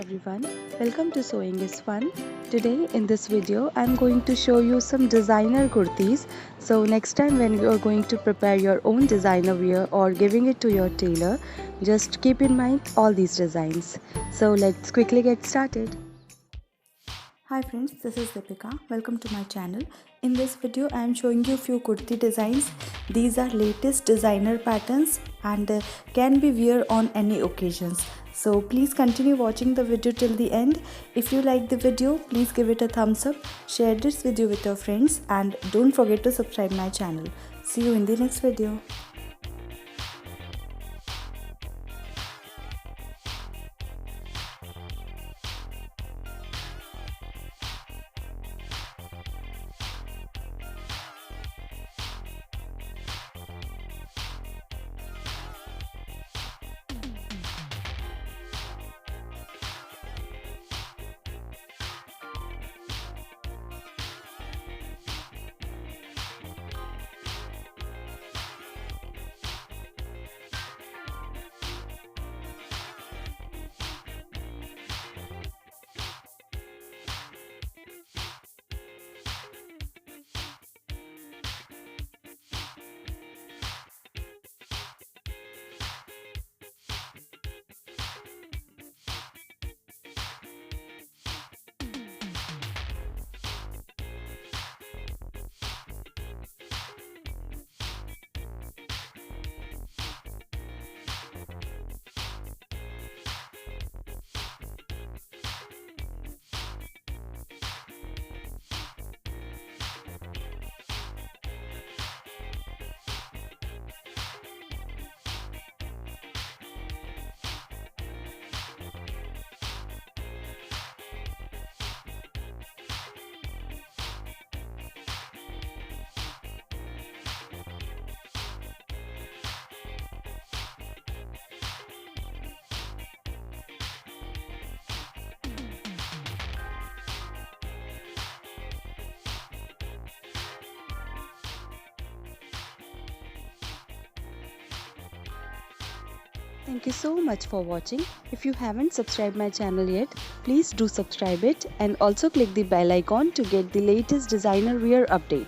everyone, welcome to Sewing is Fun. Today in this video I'm going to show you some designer kurtis. So next time when you are going to prepare your own designer wear or giving it to your tailor, just keep in mind all these designs. So let's quickly get started. Hi friends, this is Deepika. Welcome to my channel. In this video I am showing you few kurti designs. These are latest designer patterns and can be wear on any occasions. So please continue watching the video till the end. If you like the video, please give it a thumbs up, share this video with your friends and don't forget to subscribe my channel. See you in the next video. Thank you so much for watching. If you haven't subscribed my channel yet, please do subscribe it and also click the bell icon to get the latest designer wear update.